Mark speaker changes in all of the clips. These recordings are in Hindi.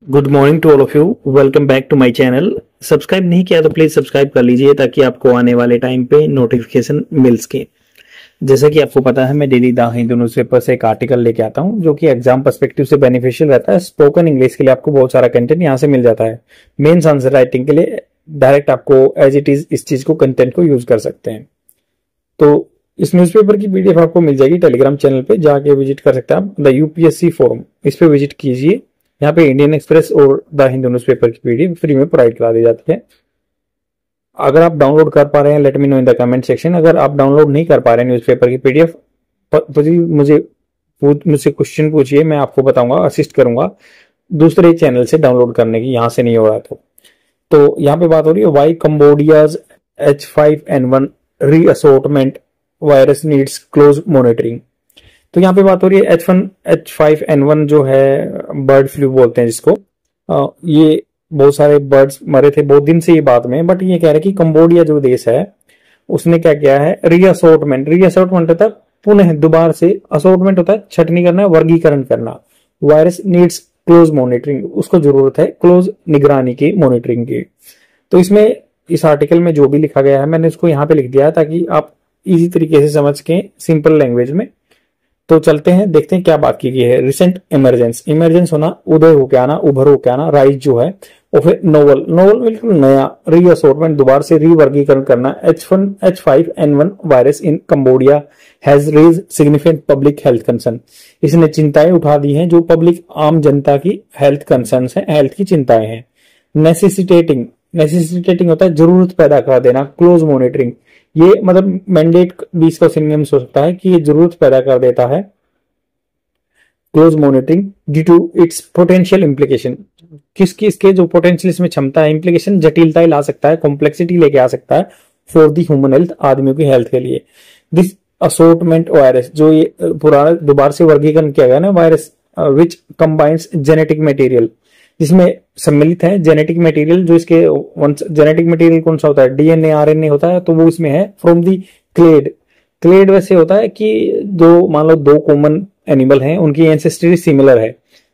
Speaker 1: Good morning to all of you. Welcome back to my channel. Subscribe नहीं किया तो प्लीज सब्सक्राइब कर लीजिए ताकि आपको आने वाले टाइम पे नोटिफिकेशन मिल सके। जैसा कि आपको पता है, मैं डेली द हिंदू न्यूज़पेपर से एक आर्टिकल लेके आता हूं जो कि एग्जाम पर्सपेक्टिव से बेनिफिशियल रहता है। स्पोकन इंग्लिश के लिए आपको बहुत सारा कंटेंट यहां से मिल जाता है। मेंस आंसर राइटिंग के लिए डायरेक्ट आपको एज इट इज इस चीज को कंटेंट को यूज कर सकते हैं। तो इस न्यूज़पेपर की पीडीएफ आपको मिल जाएगी टेलीग्राम चैनल पे, जाके विजिट कर सकते हैं आप। द यूपीएससी फोरम, इस पे विजिट कीजिए। यहाँ पे इंडियन एक्सप्रेस और द हिंदू न्यूज़पेपर की पीडीएफ फ्री में प्रोवाइड करा दी जाती है। अगर आप डाउनलोड कर पा रहे हैं, let me know in the comment section. अगर आप डाउनलोड नहीं कर पा रहे हैं न्यूज़पेपर की पीडीएफ, मुझसे क्वेश्चन पूछिए, मैं आपको बताऊंगा, असिस्ट करूंगा दूसरे चैनल से डाउनलोड करने की, यहां से नहीं हो रहा तो यहाँ पे बात हो रही है why Cambodia's H5N1 reassortment virus needs close monitoring. तो यहाँ पे बात हो रही है H5N1 जो है बर्ड फ्लू बोलते हैं जिसको। ये बहुत सारे बर्ड्स मरे थे बहुत दिन से ये बात में, बट ये कह रहे हैं कि कंबोडिया जो देश है उसने क्या किया है, रीअसॉर्टमेंट होता है पुनः दोबारा से, असॉर्टमेंट होता है छटनी करना, वर्गीकरण करना। वायरस नीड्स क्लोज मॉनिटरिंग, उसको जरूरत है क्लोज निगरानी की, मॉनिटरिंग की। तो इसमें इस आर्टिकल में जो भी लिखा गया है मैंने इसको यहाँ पे लिख दिया है ताकि आप इजी तरीके से समझ के सिंपल लैंग्वेज में। तो चलते हैं, देखते हैं क्या बात की गई है। रिसेंट इमरजेंस होना, उदय होके आना, उभर होके आना, राइज जो है। और फिर नोवल बिल्कुल नया, रीअसॉर्टमेंट दोबारा से रीवर्गीकरण करना। H5N1 virus in Cambodia has raised significant public health concern. इसने चिंताएं उठा दी हैं जो पब्लिक आम जनता की हेल्थ कंसर्न है, हेल्थ की चिंताएं हैं। नेसेसिटेटिंग होता है जरूरत पैदा कर देना, क्लोज मॉनिटरिंग ये मतलब मैंडेट भी इसका सिनोनिम हो सकता है कि ये जरूरत पैदा कर देता है। Close monitoring due to its potential implication, किसकी इसके जो पोटेंशियल इसमें क्षमता है, इम्प्लीकेशन जटिलताएं ला सकता है, कॉम्प्लेक्सिटी लेके आ सकता है फॉर दी ह्यूमन हेल्थ, आदमियों की हेल्थ के लिए। दिस असॉर्टमेंट वायरस, जो ये पुराना दोबारा से वर्गीकरण किया गया ना वायरस, विच कंबाइंस जेनेटिक मटेरियल, जिसमें सम्मिलित है जेनेटिक मटेरियल, जो इसके जेनेटिक मटेरियल कौन सा होता है, डीएनए आरएनए होता है, तो वो इसमें है फ्रॉम दी क्लेड वैसे होता है कि जो मान लो दो कॉमन एनिमल हैं उनकी एंसेस्ट्री सिमिलर है।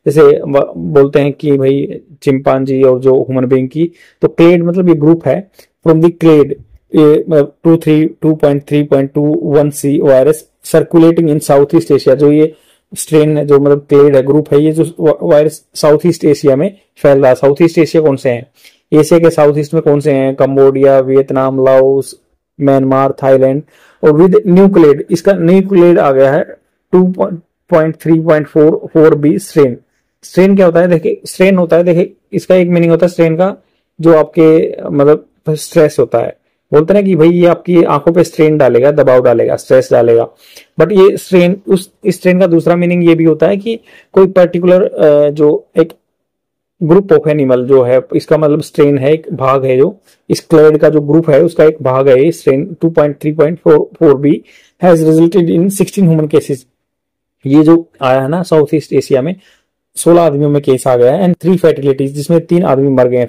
Speaker 1: जैसे बोलते हैं कि भाई चिंपांजी और जो ह्यूमन बीइंग की, तो क्लेड मतलब ये ग्रुप है from the clade 2.3.21C virus circulating in South East Asia. जो ये स्ट्रेन है, जो मतलब क्लेड है, ग्रुप है, ये जो वायरस साउथ ईस्ट एशिया में फैल रहा है। साउथ ईस्ट एशिया कौन से हैं, एशिया के साउथ ईस्ट में कौन से हैं, Cambodia, Vietnam, Laos, Myanmar, Thailand. और विद न्यूक्लेड, इसका न्यूक्लेड आ गया है 2.3.44B स्ट्रेन क्या होता है, देखिए स्ट्रेन होता है, देखिए इसका एक मीनिंग होता है स्ट्रेन का, जो आपके मतलब स्ट्रेस होता है। बोलते हैं कि भाई ये आपकी आंखों पे स्ट्रेन डालेगा, दबाव डालेगा, स्ट्रेस डालेगा। बट ये स्ट्रेन, उस स्ट्रेन का दूसरा मीनिंग ये भी होता है कि कोई पर्टिकुलर जो एक ग्रुप ऑफ एनिमल जो है, इसका मतलब स्ट्रेन है, एक भाग है, जो इस क्लेड का जो ग्रुप है उसका एक भाग है। Strain 2.3.44B has resulted in 16 human cases. ये जो आया है ना साउथ ईस्ट एशिया में, 16 आदमियों में केस आ गया है, एंड 3 फैटिलिटीज, जिसमें 3 आदमी मर गए हैं।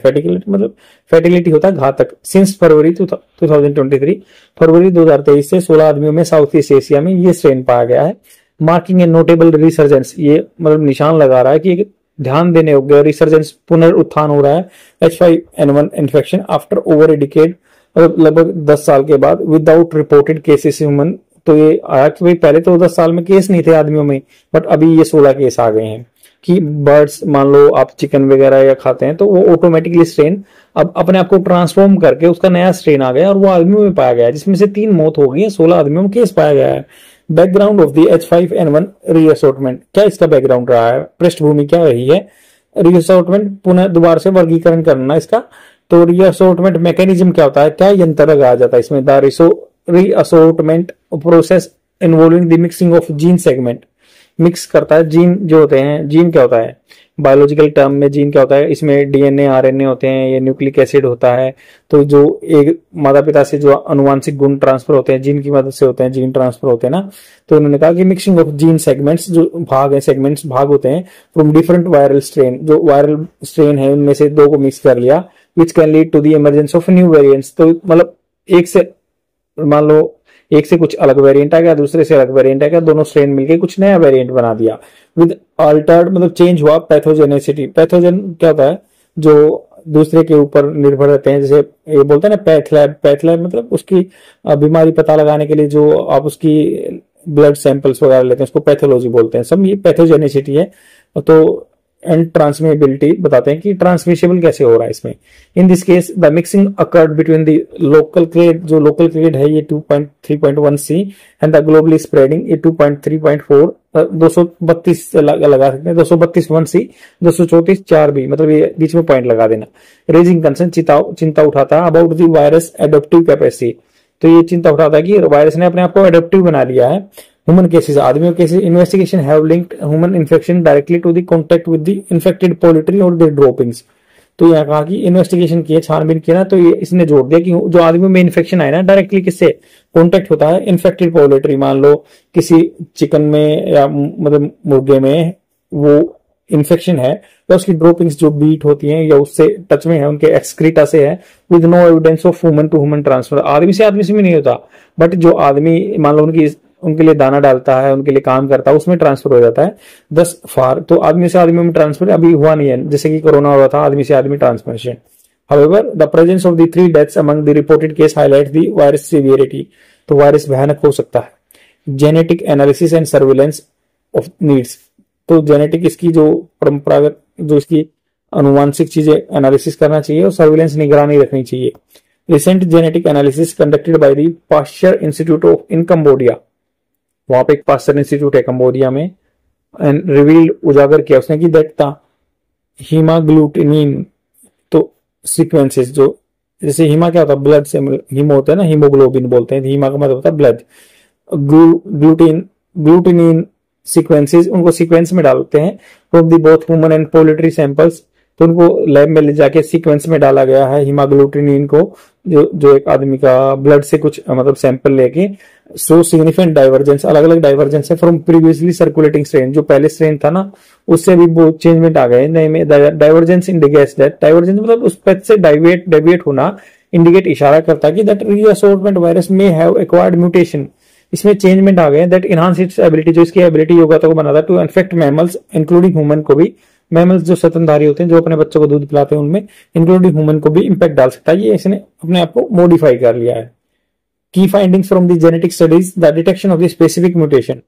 Speaker 1: फैटिलिटी होता है घातक। सिंस फरवरी 2023, फरवरी 2023 से 16 आदमियों में साउथ ईस्ट एशिया में ये स्ट्रेन पाया गया है। मार्किंग ए नोटेबल रिसर्जेंस, ये मतलब निशान लगा रहा है कि ध्यान देने योग्य रिसर्जेंस, पुनरुत्थान हो रहा है H5N1 infection after over a decade, लगभग 10 साल के बाद, विदाउट रिपोर्टेड केसेस ह्यूमन। तो ये आया कि भाई पहले तो 10 साल में केस नहीं थे आदमियों में, बट अभी ये 16 केस आ गए हैं। कि बर्ड्स, मान लो आप चिकन वगैरह या खाते हैं तो वो ऑटोमेटिकली स्ट्रेन अब अपने आप को ट्रांसफॉर्म करके उसका नया स्ट्रेन आ गया और वो आदमियों में पाया गया, जिसमें से 3 मौत हो गई है, 16 आदमियों में केस पाया गया है। बैकग्राउंड ऑफ द H5N1 रीअसॉर्टमेंट, क्या इसका बैकग्राउंड रहा है, पृष्ठभूमि क्या रही है। रीअसॉर्टमेंट पुनः दोबारा से वर्गीकरण करना इसका। तो रीअसॉर्टमेंट मैकेनिज्म क्या होता है, क्या यंत्र लगाया जाता है इसमें। The reassortment process involving the mixing of gene segment, mix करता है जीन जो होते हैं। जीन क्या होता है बायोलॉजिकल टर्म में, जीन क्या होता है, इसमें डीएनए आरएनए होते हैं, ये न्यूक्लिक एसिड होता है। तो जो एक माता पिता से जो अनुवांशिक गुण ट्रांसफर होते हैं जीन की मदद से होते हैं, जीन ट्रांसफर होते हैं ना। तो उन्होंने कहा कि मिक्सिंग ऑफ जीन सेगमेंट्स, जो भाग है, सेगमेंट्स भाग होते हैं फ्रॉम डिफरेंट वायरल स्ट्रेन, जो वायरल स्ट्रेन है उनमें से 2 को मिक्स कर लिया, which can lead to the emergence of new variants. तो मतलब एक से मान लो एक से कुछ अलग वेरिएंट आ गया, दूसरे से अलग वेरिएंट आ गया, दोनों स्ट्रेन मिलके कुछ नया वेरिएंट बना दिया विद अल्टर्ड, मतलब चेंज हुआ पैथोजेनेसिटी। पैथोजन क्या होता है, जो दूसरे के ऊपर निर्भर रहते हैं, जैसे ये बोलते हैं ना पैथ लैब मतलब उसकी बीमारी पता लगाने के लिए जो आप उसकी ब्लड सैंपल्स वगैरह लेते हैं उसको पैथोलॉजी बोलते हैं, सब ये पैथोजेनेसिटी है। तो एंड ट्रांसमिबिलिटी बताते हैं कि ट्रांसमिशेबल कैसे हो रहा है इसमें। In this case the mixing occurred between the local clade, जो लोकल क्लेड है ये 2.3.1 C and the globally spreading ये 2.3.4, 232 लगा सकते हैं, 232 1 सी, 234 4 बी, मतलब ये बीच में पॉइंट लगा देना। रेजिंग कंसर्न, चिंता उठाता है about the virus adaptive capacity, तो ये चिंता उठाता है कि वायरस ने अपने आप को एडेप्टिव बना लिया है। ह्यूमन केसेस, आदमियों cases, investigation have linked human infection directly to the contact with the infected poultry और द ड्रॉपिंग्स। तो यहाँ कहा कि इन्वेस्टिगेशन किए, छानबीन किया ना, तो ये इसने जोड़ दिया कि जो आदमियों में इन्फेक्शन आए ना डायरेक्टली किससे कॉन्टेक्ट होता है, इन्फेक्टेड पोल्ट्री, मान लो किसी चिकन में या मतलब मुर्गे में वो इन्फेक्शन है, या उसकी ड्रॉपिंग्स जो बीट होती हैं या उससे टच में है, उनके एक्सक्रीटा से है, with no evidence of human to human transfer. आदमी से भी नहीं होता, बट जो आदमी मान लो उनके लिए दाना डालता है, उनके लिए काम करता है, उसमें ट्रांसफर हो जाता है। दस फार तो आदमी से आदमी में ट्रांसफर अभी हुआ नहीं है, जैसे कि कोरोना हुआ था आदमी से आदमी transmission. However, the presence of the 3 deaths among the reported case highlights the virus severity, तो वायरस भयानक हो सकता है। Genetic analysis and surveillance of needs, तो जेनेटिक इसकी जो परंपरागत जो इसकी अनुवांशिक चीजें एनालिसिस करना चाहिए और सर्विलेंस निगरानी रखनी चाहिए। Recent genetic analysis conducted by the Pasteur institute of in Cambodia, वहां पे एक पाश्चर इंस्टीट्यूट है कंबोडिया में, एंड रिवील्ड, उजागर किया उसने कि दैट द हीमाग्लूटिनिन, तो सीक्वेंसेस जो जैसे हीमा क्या होता है, ब्लड से हीमो होता है ना, हीमोग्लोबिन बोलते हैं, हीमा का मतलब होता है ब्लड। ग्लूटिनिन सीक्वेंसेस, उनको सीक्वेंस में डालते हैं from the both human and poultry samples, तो उनको लैब में ले जाके सीक्वेंस में डाला गया है हीमाग्लूटिनिन को, जो एक आदमी का ब्लड से कुछ मतलब सैंपल लेके। सो सिग्निफिकेंट डाइवर्जेंस, अलग अलग डाइवर्जेंस है फ्रॉम प्रीवियसली सर्कुलेटिंग स्ट्रेन, जो पहले स्ट्रेन था ना उससे भी बहुत चेंजमेंट आ गए नए में। डाइवर्जेंस इंडिकेट्स दैट, डाइवर्जेंस मतलब उस पैथ से डेविएट होना, इंडिकेट इशारा करता है कि दैट रीअसॉर्टमेंट वायरस में हैव एक्वायर्ड म्यूटेशन, इसमें चेंजमेंट आ गए दैट इनहांस इट्स एबिलिटी, जो इसकी एबिलिटी योग्यता को बनाता है to infect mammals including human को भी। मैमल्स जो स्तनधारी होते हैं, जो अपने बच्चों को दूध पिलाते हैं, उनमें इंक्लूडिंग ह्यूमन को भी इंपैक्ट डाल सकता है। ये इसने अपने आप को मॉडिफाई कर लिया है। की findings from the genetic studies, the detection of the specific mutation,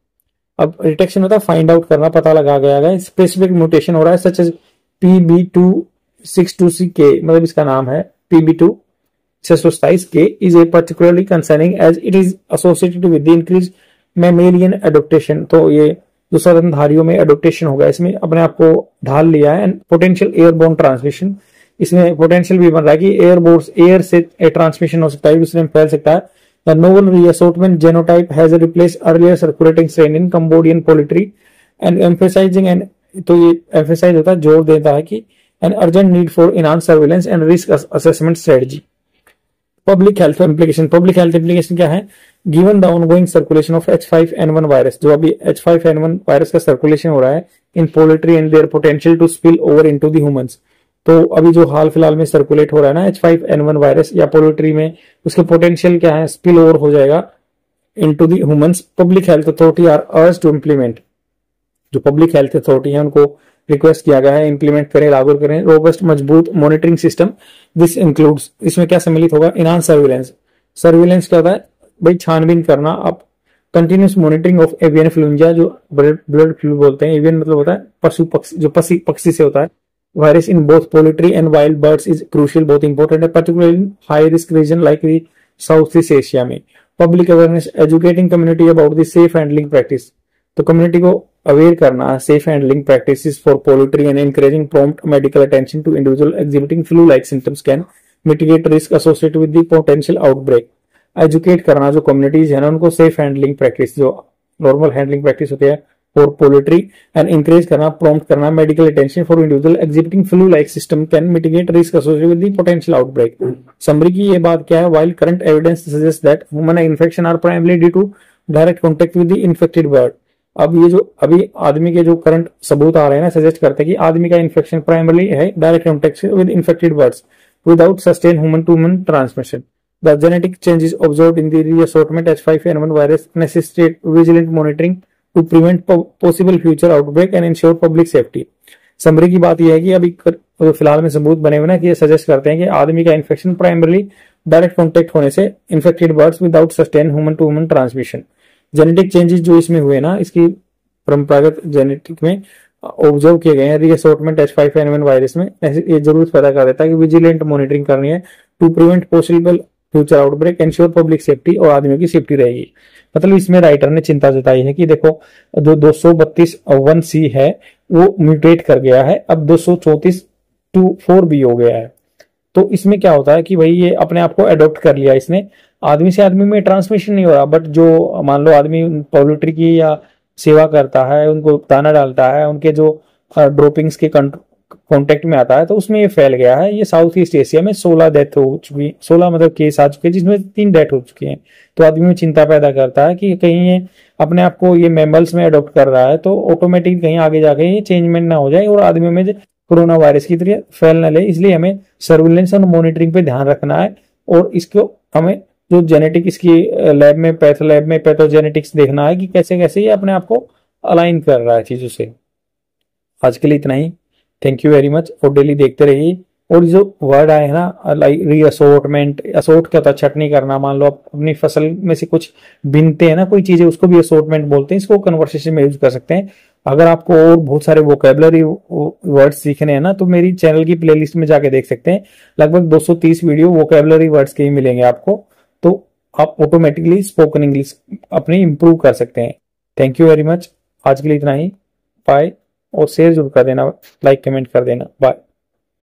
Speaker 1: अब डिटेक्शन होता है फाइंड आउट करना, पता लगा गया है स्पेसिफिक म्यूटेशन हो रहा है, सच एज PB262CK, मतलब इसका नाम है PB262K, is a particularly concerning as it is associated with the increased mammalian adaptation, तो ये जो स्तनधारियों में एडोप्टेशन होगा, इसमें अपने आप को ढाल लिया है। एंड पोटेंशियल एयरबोर्न ट्रांसमिशन, इसमें पोटेंशियल भी बन रहा है कि एयर से ट्रांसमिशन हो सकता है, दूसरे में फैल सकता है। The novel reassortment genotype has replace earlier circulating strain in Cambodian poultry and emphasizing, and तो ये एम्फेसाइज होता है, जोर देता है कि an urgent need for enhance surveillance and risk assessment strategy. Public health implication, public health implication क्या है, given the ongoing circulation of H5N1 virus, जो अभी H5N1 वायरस का सर्कुलेशन हो रहा है in poultry and their potential to spill over into the humans, तो अभी जो हाल फिलहाल में सर्कुलेट हो रहा है ना H5N1 वायरस या पोल्ट्री में, उसके पोटेंशियल क्या है, स्पिल ओवर हो जाएगा into the humans. Public health authority are urged to implement, जो पब्लिक हेल्थ अथॉरिटी है उनको रिक्वेस्ट किया गया है इम्प्लीमेंट करें, लागू करें रोबस्ट मजबूत मॉनिटरिंग सिस्टम। दिस इंक्लूड्स, इसमें क्या सम्मिलित होगा, इनहांस सर्विलेंस। सर्विलेंस क्या होता है भाई, छानबीन करना। अब कंटिन्यूस मॉनिटरिंग ऑफ एवियन फ्लूएंजा, जो ब्लड फ्लू बोलते हैं, एवियन मतलब होता है पशु पक्षी, जो पक्षी से होता है, virus in both poultry and wild birds is crucial, बहुत इंपॉर्टेंट है, particularly in high risk region like the South East Asia में। Public awareness, educating community about the safe handling practice, तो कम्युनिटी को अवेयर करना safe handling practices for poultry and encouraging prompt medical attention to individual exhibiting flu like symptoms can mitigate risk associated with the potential outbreak. Educate करना जो कम्युनिटीज है ना उनको सेफ हैंडलिंग प्रैक्टिस, जो नॉर्मल हैंडलिंग प्रैक्टिस होती है फॉर पोल्ट्री, एंड इंकरेज करना, प्रॉम्प्ट करना medical attention for individual exhibiting flu like system can mitigate risk associated with the potential outbreak. Summary की ये बात क्या है, while current evidence suggest that human infection are primarily due to direct contact with the infected bird. अब ये जो अभी आदमी के जो करंट सबूत आ रहे हैं ना, सजेस्ट करते हैं कि आदमी का इन्फेक्शन प्राइमरली है direct contact with infected birds without sustain human to human transmission. The genetic changes observed in the reassortment H5N1 virus necessitate vigilant monitoring to prevent possible future outbreak and ensure public safety. Summary की बात यह है कि अभी तो फिलहाल में सबूत बने हुए ना कि ये सजेस्ट करते हैं कि आदमी का इन्फेक्शन प्राइमरली डायरेक्ट कॉन्टेक्ट होने से infected birds without sustain human to human transmission. Genetic changes जो इसमें हुए ना, इसकी परंपरागत जेनेटिक में ऑब्जर्व किए गए हैं रीअसॉर्टमेंट H5N1 वायरस में, ये जरूर पता कर देता है कि विजिलेंट मॉनिटरिंग करनी है to prevent possible future outbreak, ensure public safety और आदमियों की सेफ्टी रहेगी। मतलब इसमें राइटर ने चिंता जताई है कि देखो जो 232.1C है वो म्यूटेट कर गया है, अब 234.4B हो गया है। तो इसमें क्या होता है कि भाई ये अपने आप को अडॉप्ट कर लिया इसने, आदमी से आदमी में ट्रांसमिशन नहीं हो रहा, बट जो मान लो आदमी पोल्ट्री की या सेवा करता है, उनको दाना डालता है, उनके जो ड्रॉपिंग्स के कांटेक्ट में आता है तो उसमें ये फैल गया है। ये साउथ ईस्ट एशिया में 16 डेथ हो चुकी, 16 मतलब केस आ चुके हैं जिसमें 3 डेथ हो चुकी हैं। तो आदमी में चिंता पैदा करता है कि कहीं ये अपने आप को ये मैमल्स में अडॉप्ट कर रहा है तो ऑटोमेटिक कहीं आगे जाके ये चेंजमेंट ना हो जाए और आदमियों में कोरोना वायरस की तरह फैल न ले। इसलिए हमें सर्विलेंस और मॉनिटरिंग पे ध्यान रखना है और इसको हमें जो जेनेटिक इसकी लैब में लैब में पैथोजेनेटिक्स देखना है कि कैसे कैसे ये अपने आप को अलाइन कर रहा है चीजों से। आज के लिए इतना ही, थैंक यू वेरी मच और डेली देखते रहिए। और जो वर्ड आए हैं ना लाइक रीअसॉर्टमेंट, असॉर्ट क्या होता है छटनी करना, मान लो आप अपनी फसल में से कुछ बिनते हैं ना कोई चीजें, उसको भी असॉर्टमेंट बोलते हैं, इसको कन्वर्सेशन में यूज कर सकते हैं। अगर आपको और बहुत सारे वोकेबलरी वर्ड्स सीखने हैं ना तो मेरी चैनल की प्लेलिस्ट में जाके देख सकते हैं, लगभग 230 वीडियो वोकेबलरी वर्ड्स के ही मिलेंगे आपको, तो आप ऑटोमेटिकली स्पोकन इंग्लिश अपनी इंप्रूव कर सकते हैं। थैंक यू वेरी मच, आज के लिए इतना ही, बाय। और शेयर जरूर कर देना, लाइक कमेंट कर देना, बाय।